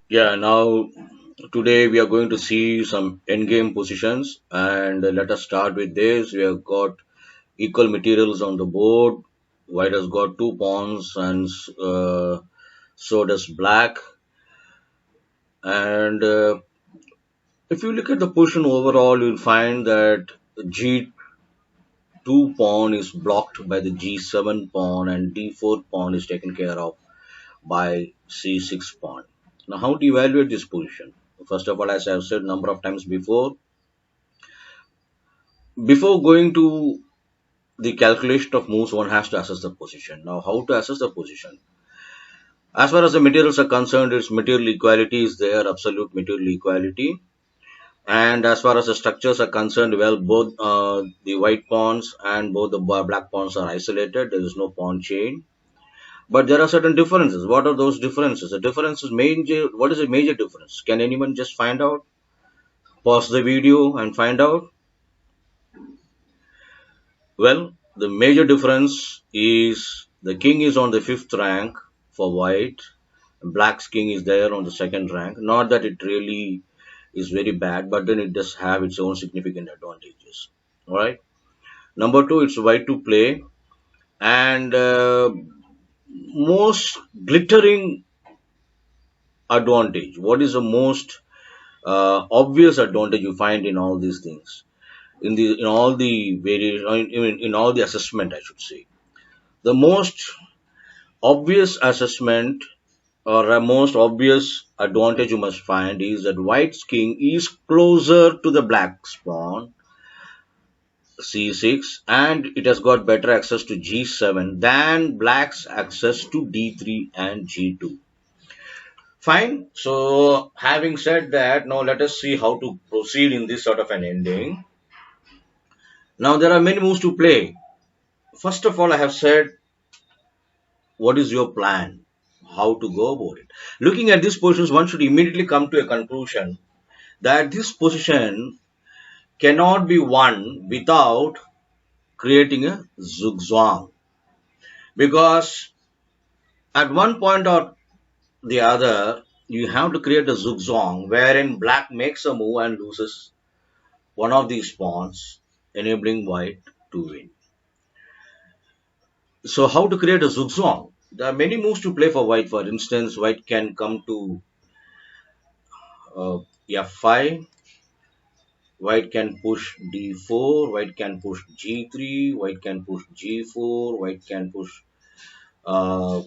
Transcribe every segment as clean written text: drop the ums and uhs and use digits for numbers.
Yeah, now today we are going to see some endgame positions, and let us start with this. We have got equal materials on the board. White has got two pawns, and so does black. And if you look at the position overall, you'll find that G2 pawn is blocked by the G7 pawn, and D4 pawn is taken care of by C6 pawn. Now, how to evaluate this position? First of all, as I've said number of times before going to the calculation of moves, one has to assess the position. Now, how to assess the position? As far as the materials are concerned, its material equality is there, absolute material equality. And as far as the structures are concerned, well, both the white pawns and both the black pawns are isolated. There is no pawn chain. But there are certain differences. What are those differences? The difference is major. What is a major difference? Can anyone just find out? Pause the video and find out. Well, the major difference is the king is on the fifth rank for white, and black's king is there on the second rank. Not that it really is very bad, but then it does have its own significant advantages. All right. Number two, it's white to play, and most glittering advantage. What is the most obvious advantage you find in all these things? In all the various in all the assessment, I should say. The most obvious assessment or a most obvious advantage you must find is that white's king is closer to the black's pawn c6, and it has got better access to g7 than black's access to d3 and g2. Fine. So having said that, now let us see how to proceed in this sort of an ending. Now there are many moves to play. First of all, I have said, what is your plan? How to go about it? Looking at these positions, one should immediately come to a conclusion that this position cannot be won without creating a zugzwang, because at one point or the other you have to create a zugzwang wherein black makes a move and loses one of these pawns, enabling white to win. So how to create a zugzwang? There are many moves to play for white. For instance, white can come to uh, f5. White can push d4, white can push g3, white can push g4, white can push, uh,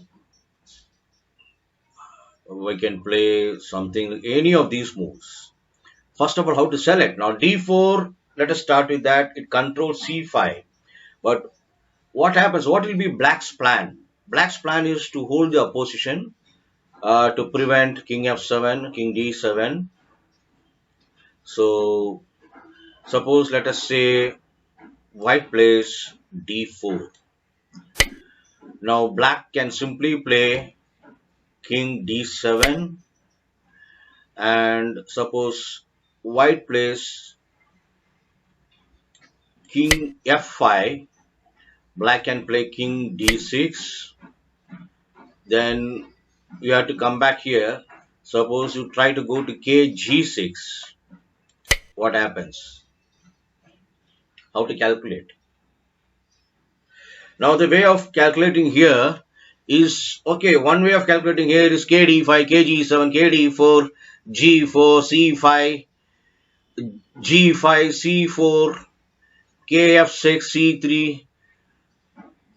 we can play something, any of these moves. First of all, how to select? Now d4, let us start with that. It controls c5. But what happens? What will be black's plan? Black's plan is to hold the opposition to prevent king f7, king d7. So suppose let us say white plays d4. Now black can simply play king d7, and suppose white plays king f5, black can play king d6. Then you have to come back here. Suppose you try to go to kg6. What happens? How to calculate? Now the way of calculating here is, okay, one way of calculating here is kd5, kg7, kd4, g4, c5, g5, c4, kf6, c3,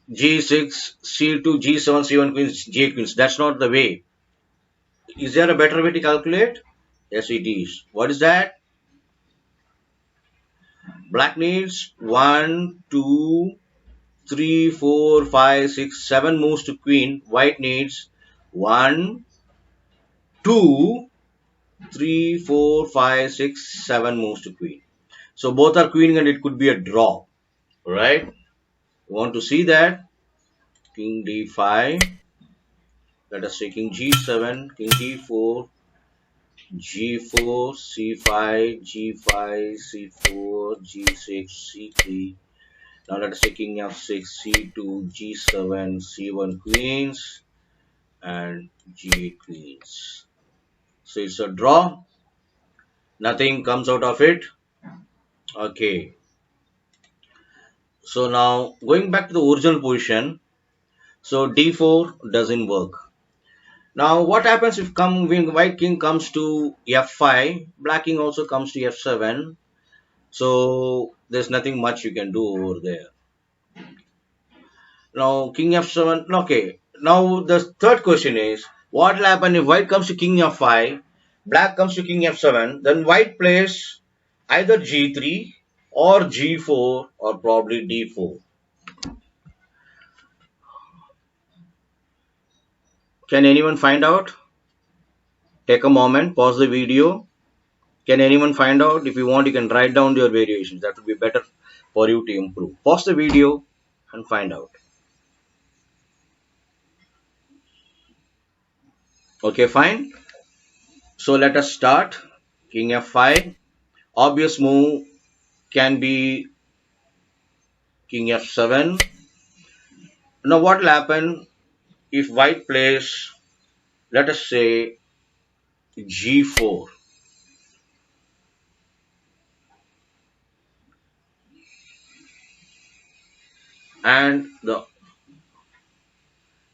g6, c2, g7, c1 queens, j queens. That's not the way. Is there a better way to calculate? Yes, it is. What is that? Black needs 1, 2, 3, 4, 5, 6, 7 moves to queen. White needs 1, 2, 3, 4, 5, 6, 7 moves to queen. So both are queening and it could be a draw. Right? You want to see that? King d5. Let us say king g7, king d4, g4, c5, g5, c4, g6, c3. Now let us say king f6, c2, g7, c1 queens, and g8 queens. So it's a draw. Nothing comes out of it. Okay. So now going back to the original position. So d4 doesn't work. Now what happens if when white king comes to f5, black king also comes to f7. So there's nothing much you can do over there. Now king f7. Okay. Now the third question is, what will happen if white comes to king f5, black comes to king f7? Then white plays either g3 or g4 or probably d4. Can anyone find out? Take a moment, pause the video. Can anyone find out? If you want, you can write down your variations. That would be better for you to improve. Pause the video and find out. Okay, fine. So let us start. King f5. Obvious move can be king f7. Now what will happen if white plays, let us say, g4? And the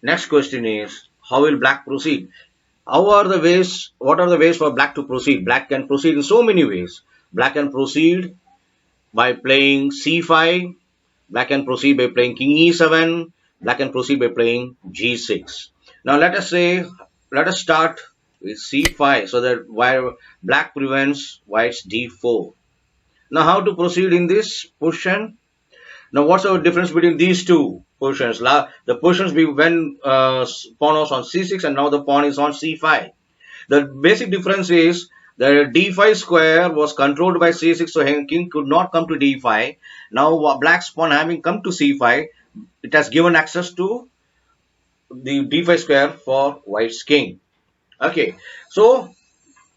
next question is, how will black proceed? How are the ways? What are the ways for black to proceed? Black can proceed in so many ways. Black can proceed by playing c5. Black can proceed by playing king e7. Black can proceed by playing g6. Now let us start with c5 so that while black prevents white's d4. Now how to proceed in this position? Now what's the difference between these two positions? The positions be when pawn was on c6 and now the pawn is on c5. The basic difference is the d5 square was controlled by c6, so king could not come to d5. Now black's pawn having come to c5, it has given access to the d5 square for white's king. Okay, so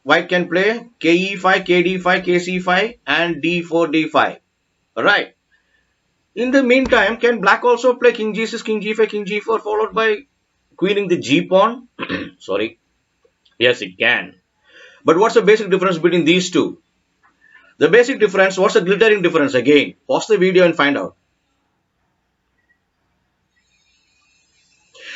white can play ke5, kd5, kc5 and d4, d5. Alright. In the meantime, can black also play king g6, king g5, king g4 followed by queening the g pawn? Sorry. Yes, it can. But what's the basic difference between these two? The basic difference, what's the glittering difference again? Pause the video and find out.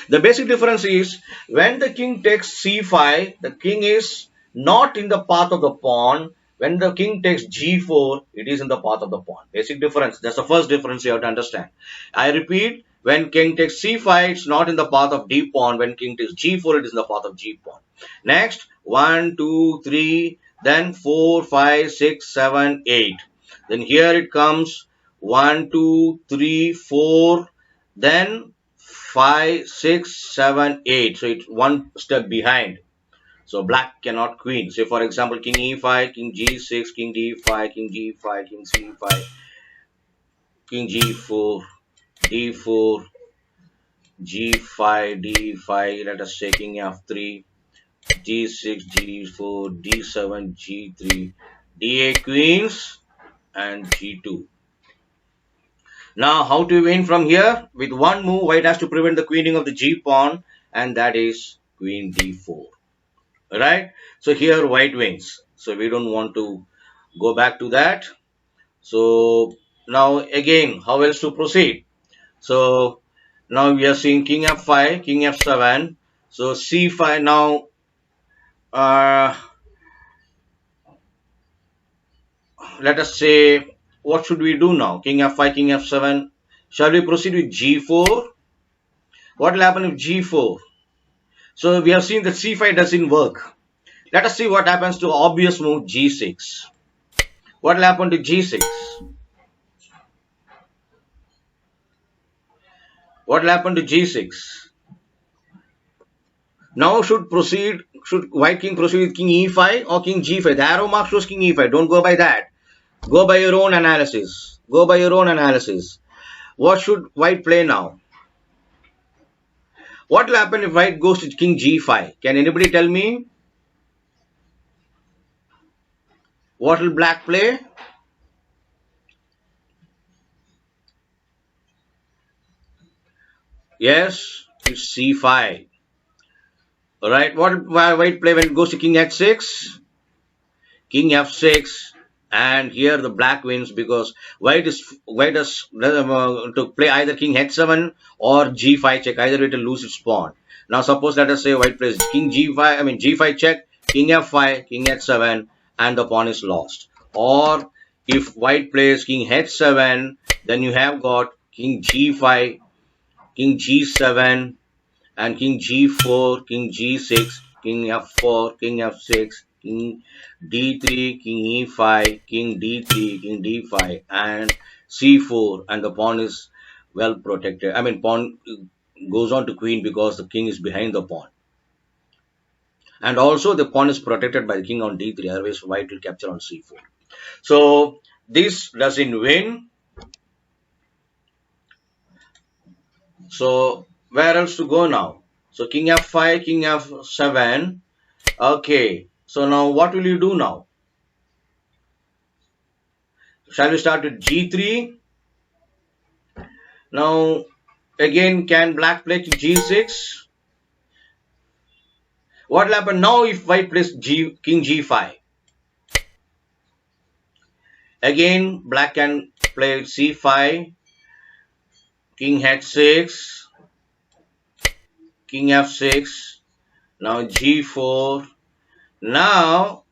The basic difference is when the king takes c5, the king is not in the path of the pawn. When the king takes g4, it is in the path of the pawn. Basic difference. That's the first difference you have to understand. I repeat, when king takes c5, it's not in the path of d pawn. When king takes g4, it is in the path of g pawn. Next, 1, 2, 3, then 4, 5, 6, 7, 8. Then here it comes 1, 2, 3, 4, then 5, 6, 7, 8. So it's one step behind. So black cannot queen. Say for example, king e5, king g6, king d5, king g5, king c5, king g4, d4, g5, d5. Let us say king f3, g6, g4, d7, g3, d8 queens, and g2. Now, how to win from here? With one move, white has to prevent the queening of the g pawn, and that is queen d4. Right? So here white wins. So we don't want to go back to that. So now again, how else to proceed? So now we are seeing king f5, king f7. So c5 now. Let us say, what should we do now? King f5, king f7. Shall we proceed with g4? What will happen if g4? So we have seen that c5 doesn't work. Let us see what happens to obvious move g6. What will happen to g6? What will happen to g6? Now should white king proceed with king e5 or king g5? The arrow mark shows king e5. Don't go by that. Go by your own analysis. Go by your own analysis. What should white play now? What will happen if white goes to king g5? Can anybody tell me? What will black play? Yes, it's c5. Right? What white play when it goes to king h6? King f6, and here the black wins because white is to play either king h7 or g5 check. Either way to lose its pawn. Now suppose let us say white plays king g5, I mean g5 check, king f5, king h7, and the pawn is lost. Or if white plays king h7, then you have got king g5, king g7, and king g4, king g6, king f4, king f6, king d3, king e5, king d3, king d5, and c4, and the pawn is well protected. I mean, pawn goes on to queen because the king is behind the pawn. And also the pawn is protected by the king on d3, otherwise white will capture on c4. So this doesn't win. So where else to go now? So king f5, king f7. Okay, so now what will you do now? Shall we start with g3? Now, again, can black play g6? What will happen now if white plays king g5? Again, black can play c5, king h6, king f6, now g4. Now,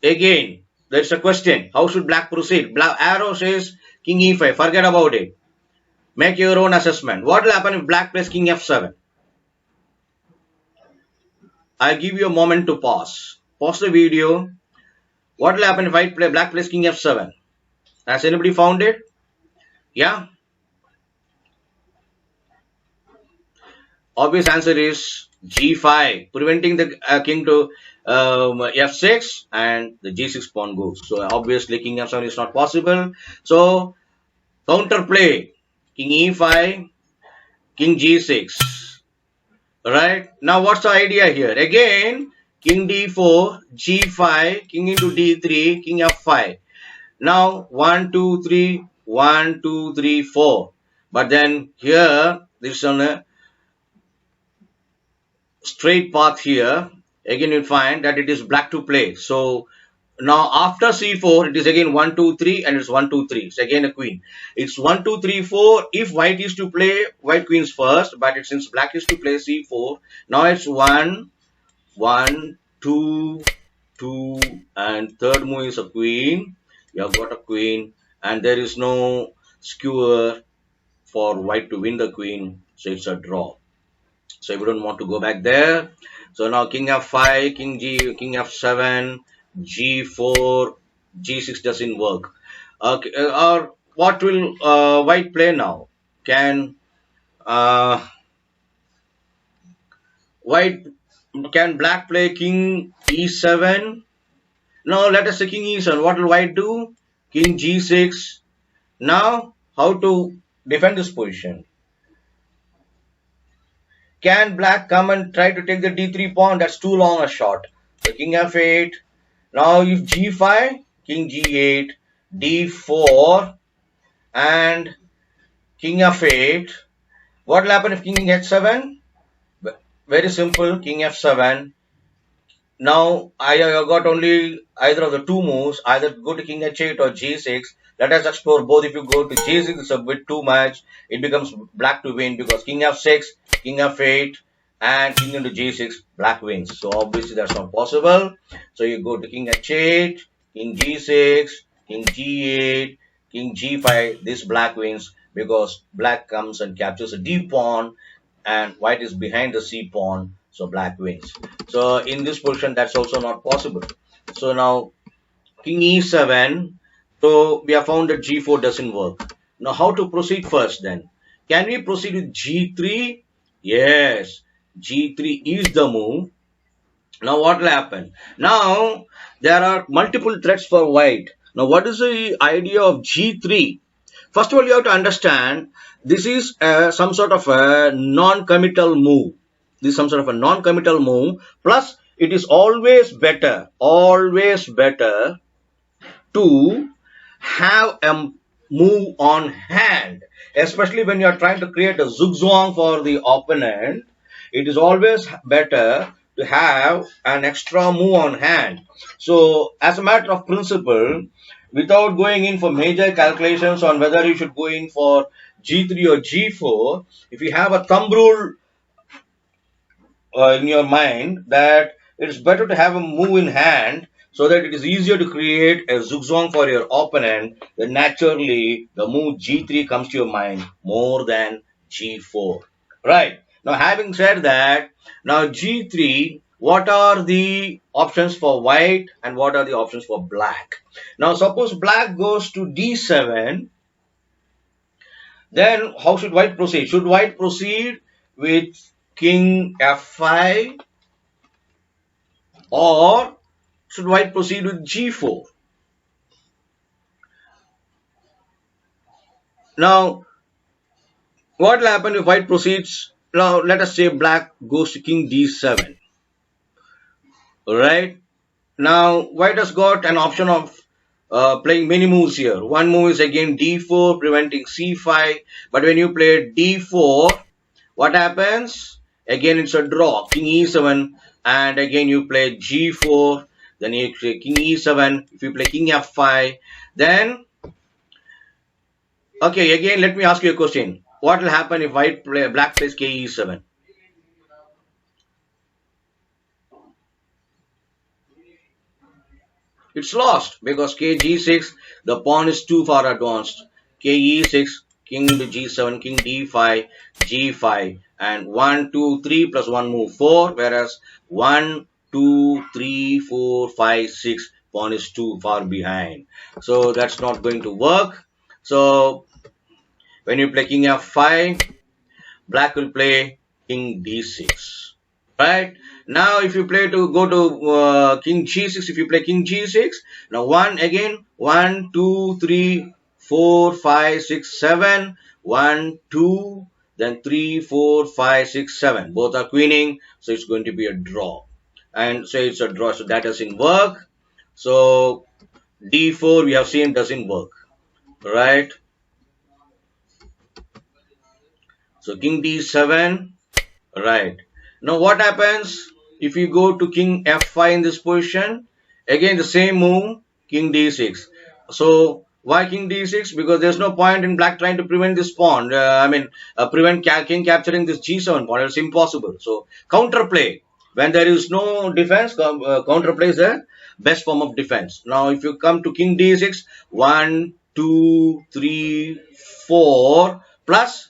again, there's a question. How should black proceed? Black arrow says king e5. Forget about it. Make your own assessment. What will happen if black plays king f7? I'll give you a moment to pause. Pause the video. What will happen if black plays king f7? Has anybody found it? Yeah. Obvious answer is g5, preventing the king to f6, and the g6 pawn goes. So obviously king f7 is not possible. So counter play king e5, king g6. Right, now what's the idea here? Again, king d4, g5, king into d3, king f5. Now 1 2 3, 1 2 3 4. But then here this is on a straight path here. Again you find that it is black to play. So now after c4 it is again 1 2 3, and it's 1 2 3. It's again a queen. It's 1 2 3 4 if white is to play white queens first, but since black is to play c4, now it's 1 1 2 2, and third move is a queen. You have got a queen, and there is no skewer for white to win the queen, so it's a draw. So we don't want to go back there. So now king f5, king f7, g4, g6 doesn't work. Okay, or what will white play now? Can black play king e7? Now let us say king e7. What will white do? King g6. Now how to defend this position? Can black come and try to take the d3 pawn? That's too long a shot. So king f8. Now if g5, king g8, d4, and king f8. What will happen if king h7? Very simple, king f7. Now I got only either of the two moves, either go to king h8 or g6. Let us explore both. If you go to g6, it's a bit too much. It becomes black to win because king f6, king f8, and king into g6, black wins. So obviously that's not possible. So you go to king h8, king g6, king g8, king g5. This black wins because black comes and captures a d pawn, and white is behind the c pawn. So black wins. So in this position, that's also not possible. So now king e7. So we have found that g4 doesn't work. Now how to proceed first then? Can we proceed with g3? Yes, g3 is the move. Now what will happen? Now there are multiple threats for white. Now what is the idea of g3? First of all, you have to understand this is some sort of a non-committal move. This is some sort of a non-committal move. Plus, it is always better to have a move on hand, especially when you are trying to create a zugzwang for the opponent. it is always better to have an extra move on hand. So as a matter of principle, without going in for major calculations on whether you should go in for G3 or G4, if you have a thumb rule in your mind that it is better to have a move in hand so that it is easier to create a zugzwang for your opponent, then naturally the move G3 comes to your mind more than G4. Right. Now having said that, now G3, what are the options for white and what are the options for black? Now suppose black goes to D7, then how should white proceed? Should white proceed with king F5 or should white proceed with G4? Now, what will happen if white proceeds? Now, let us say black goes to king D7. Alright. Now, white has got an option of playing many moves here. One move is again D4, preventing C5. But when you play D4, what happens? Again, it's a draw. King E7, and again you play G4. Then you play king E7. If you play king F5, then okay. Again, let me ask you a question. What will happen if black plays KE7? It's lost because KG6, the pawn is too far advanced. KE6, king to G7, king D5, G5, and 1, 2, 3 plus 1 move 4, whereas 1, 2, 3, 4, 5, 6, pawn is too far behind. So that's not going to work. So when you play king F5, black will play king D6. Right? Now if you play to go to king G6, if you play king G6, now 1 again, 1, 2, 3, 4, 5, 6, 7, 1, 2, then 3, 4, 5, 6, 7. Both are queening, so it's going to be a draw. And so it's a draw, so that doesn't work. So D4 we have seen doesn't work. Right? So king D7, right. Now what happens if you go to king F5 in this position? Again the same move, king D6. So why king D6? Because there's no point in black trying to prevent this pawn. Prevent king capturing this G7 pawn. It's impossible. So counterplay. When there is no defense, counterplay is the best form of defense. Now if you come to king D6, 1, 2, 3, 4 plus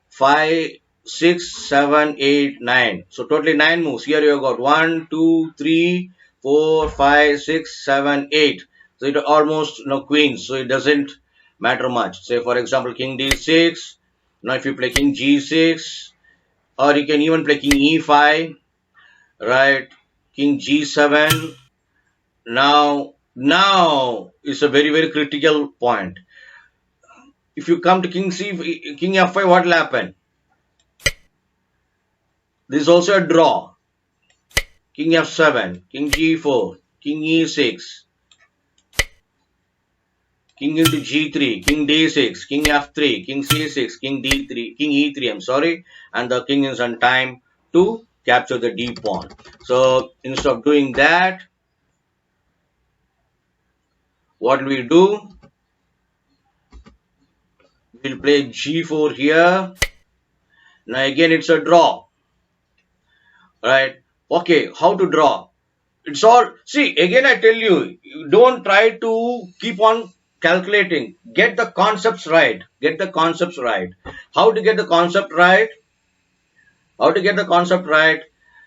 5, 6, 7, 8, 9. So totally 9 moves. Here you have got 1, 2, 3, 4, 5, 6, 7, 8. So it almost queens. So it doesn't matter much. Say for example king D6. Now if you play king G6, or you can even play king E5, right? King G7. Now is a very critical point. If you come to king F5, what will happen? This is also a draw. King F7, king G4, king E6, king into G3, king D6, king F3, king C6, king D3, king E3, I'm sorry, and the king is on time to capture the D pawn. So instead of doing that, what will we do? We'll play G4 here. Now again it's a draw. Right? Okay, how to draw? It's all, see, again I tell you, don't try to keep on calculating. Get the concepts right. Get the concepts right. How to get the concept right? How to get the concept right?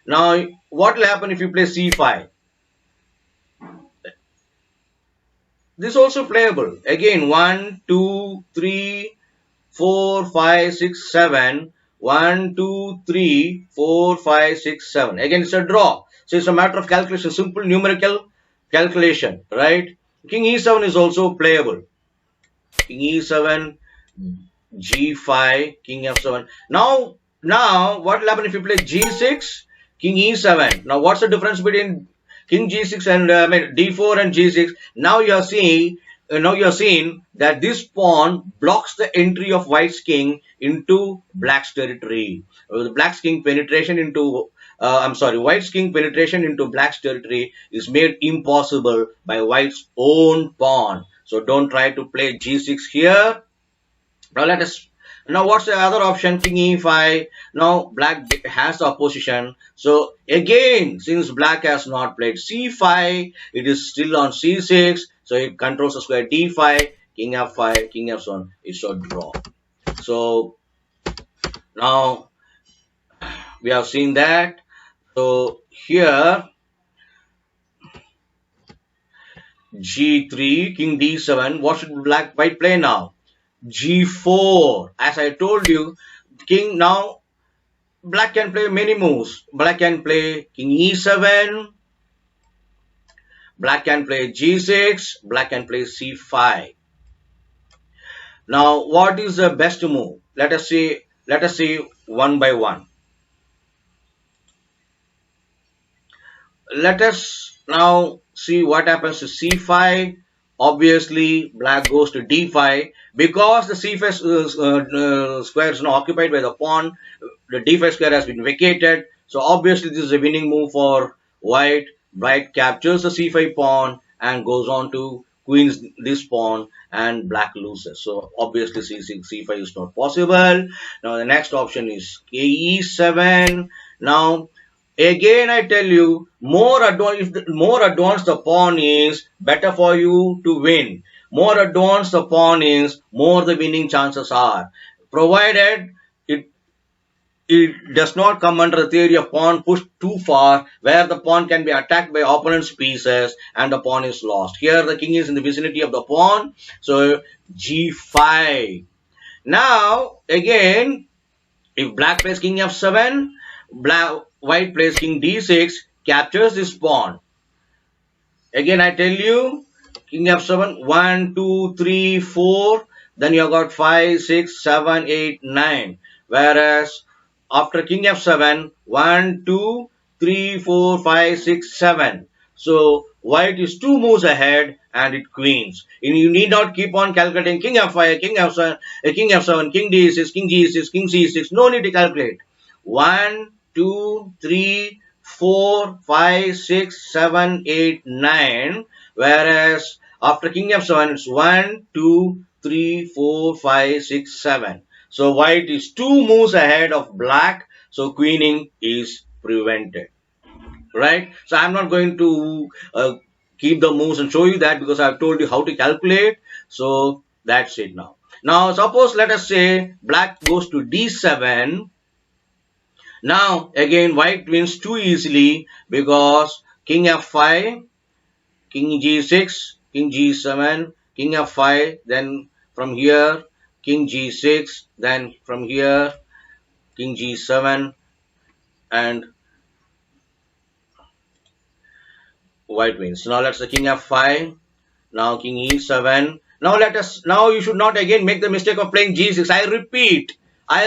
Now, what will happen if you play C5? This is also playable. Again, 1, 2, 3, 4, 5, 6, 7. 1, 2, 3, 4, 5, 6, 7. Again, it's a draw. So it's a matter of calculation, simple numerical calculation, right? King E7 is also playable. King E7, G5, King F7. Now, what will happen if you play G6, King E7? Now, what's the difference between King G6 and D4 and G6? Now you are seeing now you're seeing that this pawn blocks the entry of white's king into black's territory. The black's king penetration into white's king penetration into black's territory is made impossible by white's own pawn. So don't try to play g6 here. Now let us. Now what's the other option? King e5. Now black has the opposition. So again, since black has not played c5, it is still on c6. So it controls the square d5. King f5, king f7. It's a draw. So now we have seen that. So here g3, king d7. What should white play now? g4. As I told you, king now black can play many moves. Black can play king e7. Black can play g6. Black can play c5. Now, what is the best move? Let us see. Let us see one by one. Let us now see what happens to c5. Obviously, black goes to d5 because the c5 square is now occupied by the pawn. The d5 square has been vacated. So obviously, this is a winning move for white. White captures the c5 pawn and goes on to queens this pawn, and black loses. So obviously, c5 is not possible. Now the next option is e7. Now again, I tell you, more advanced, if the more advanced the pawn is, better for you to win. More advanced the pawn is, more the winning chances are. Provided it does not come under the theory of pawn pushed too far, where the pawn can be attacked by opponent's pieces and the pawn is lost. Here the king is in the vicinity of the pawn, so g5. Now, again, if black plays king f7, white plays king d6, captures this pawn. Again, I tell you, king f7, 1, 2, 3, 4, then you have got 5, 6, 7, 8, 9. Whereas after king f7, 1, 2, 3, 4, 5, 6, 7. So white is 2 moves ahead and it queens. And you need not keep on calculating king f5, king f7, king f7, king d6, king g6, king c6. No need to calculate. 1, 2, 3, 4, 5, 6, 7, 8, 9. Whereas after king f7, it's 1, 2, 3, 4, 5, 6, 7. So white is 2 moves ahead of black. So queening is prevented. Right? So I'm not going to keep the moves and show you that because I've told you how to calculate. So that's it now. Now suppose let us say black goes to d7. Now again white wins too easily because king f5, king g6, king g7, king f5, then from here king g6, then from here king g7, and white wins. Now let's say king f5, now king e7. Now you should not again make the mistake of playing g6. I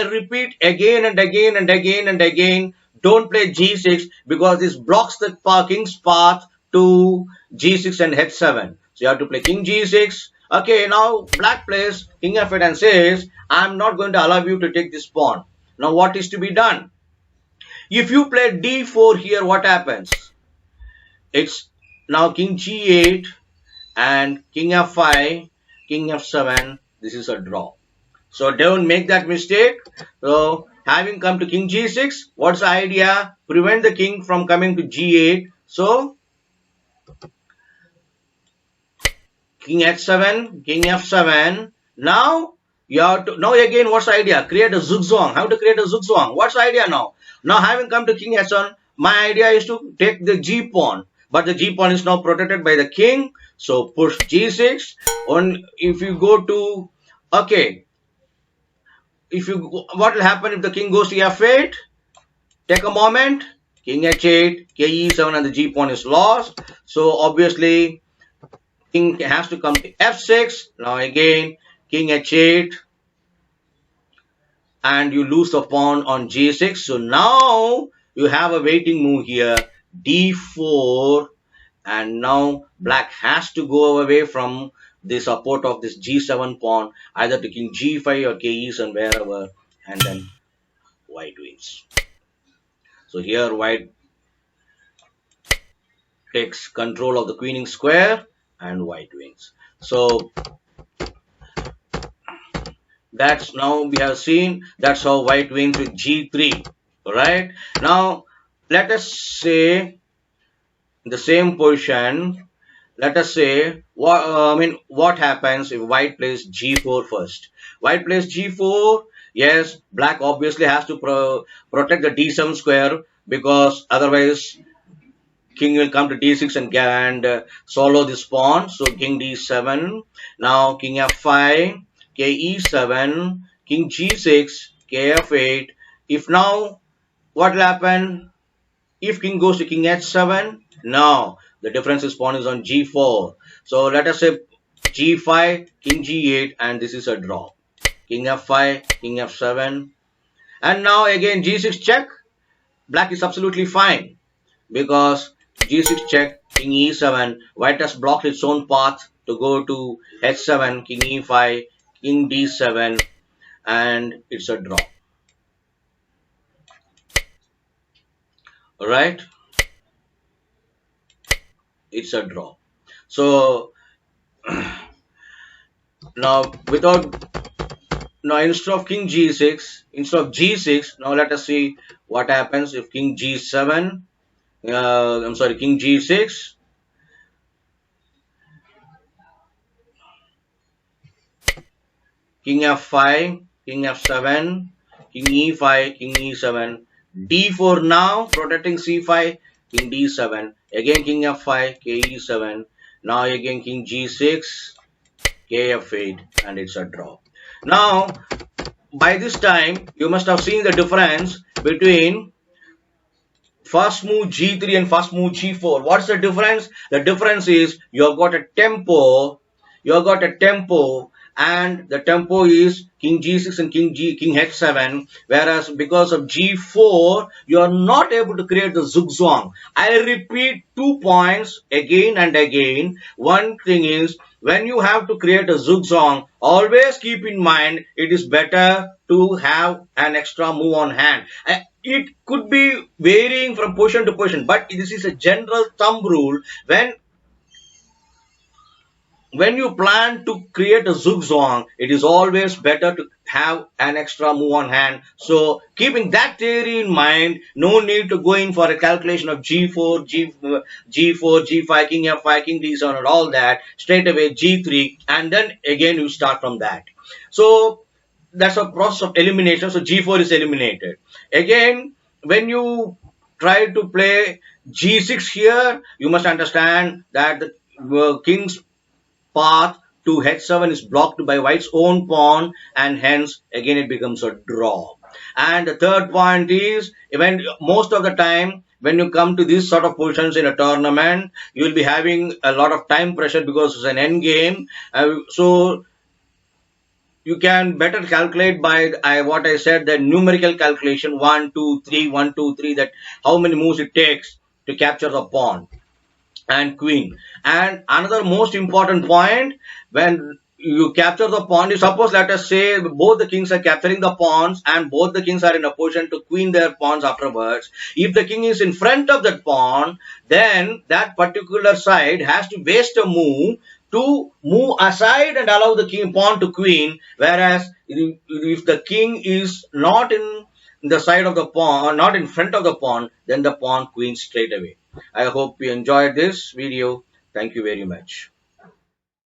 repeat again and again and again and again. Don't play g6 because this blocks the king's path to g6 and h7. So you have to play king g6. Okay, now black plays king f8 and says, I'm not going to allow you to take this pawn. Now what is to be done? If you play d4 here, what happens? It's now king g8 and king f5, king f7. This is a draw. So don't make that mistake. So having come to king g6, what's the idea? Prevent the king from coming to g8. So king h7, king f7. Now you have to, now again what's the idea? Create a zugzwang. How to create a zugzwang? What's the idea now? Now having come to king h7, my idea is to take the g pawn. But the g pawn is now protected by the king. So push g6. On if you go to, okay, what will happen if the king goes to f8? Take a moment. King h8, king e7, and the g pawn is lost. So obviously king has to come to f6. Now again king h8, and you lose the pawn on g6. So now you have a waiting move here, d4, and now black has to go away from the support of this g7 pawn either to king g5 or ke7 wherever, and then white wins. So here white takes control of the queening square and white wins. So that's now we have seen that's how white wins with g3. Right now, let us say the same position. Let us say what happens if white plays g4 first. White plays g4. Yes, black obviously has to protect the d7 square, because otherwise king will come to d6 and swallow this pawn. So king d7. Now king f5, ke7, king g6, kf8. If now what will happen? If king goes to king h7, now the difference is pawn is on g4. So let us say g5, king g8, and this is a draw. King f5, king f7, and now again g6 check. Black is absolutely fine, because g6 check, king e7, white has blocked its own path to go to h7, king e5, king d7, and it's a draw. Alright, it's a draw. So now instead of king g6, now let us see what happens if king g7, king g6, king f5, king f7, king e5, king e7, d4 now, protecting c5, king d7, again king f5, ke7, now again king g6, kf8, and it's a draw. Now, by this time, you must have seen the difference between first move g3 and first move g4. What's the difference? The difference is you have got a tempo. And the tempo is king g6 and king h7, whereas because of g4 you are not able to create the zugzwang. I repeat 2 points again and again. One thing is, when you have to create a zugzwang, always keep in mind it is better to have an extra move on hand. It could be varying from position to position, but this is a general thumb rule. When you plan to create a zugzwang, it is always better to have an extra move on hand. So keeping that theory in mind, no need to go in for a calculation of g4, g5, king f5, king d7 and all that. Straight away g3, and then again you start from that. So that's a process of elimination. So g4 is eliminated. Again, when you try to play g6 here, you must understand that the king's path to h7 is blocked by white's own pawn, and hence again it becomes a draw. And the third point is, even most of the time when you come to these sort of positions in a tournament, you will be having a lot of time pressure because it's an end game. So you can better calculate by what I said, the numerical calculation 1, 2, 3, 1, 2, 3, that how many moves it takes to capture the pawn and queen. And another most important point, when you capture the pawn, you suppose, let us say both the kings are capturing the pawns and both the kings are in a position to queen their pawns afterwards. If the king is in front of that pawn, then that particular side has to waste a move to move aside and allow the king pawn to queen, whereas if the king is not in the side of the pawn, or not in front of the pawn, then the pawn queens straight away. I hope you enjoyed this video. Thank you very much.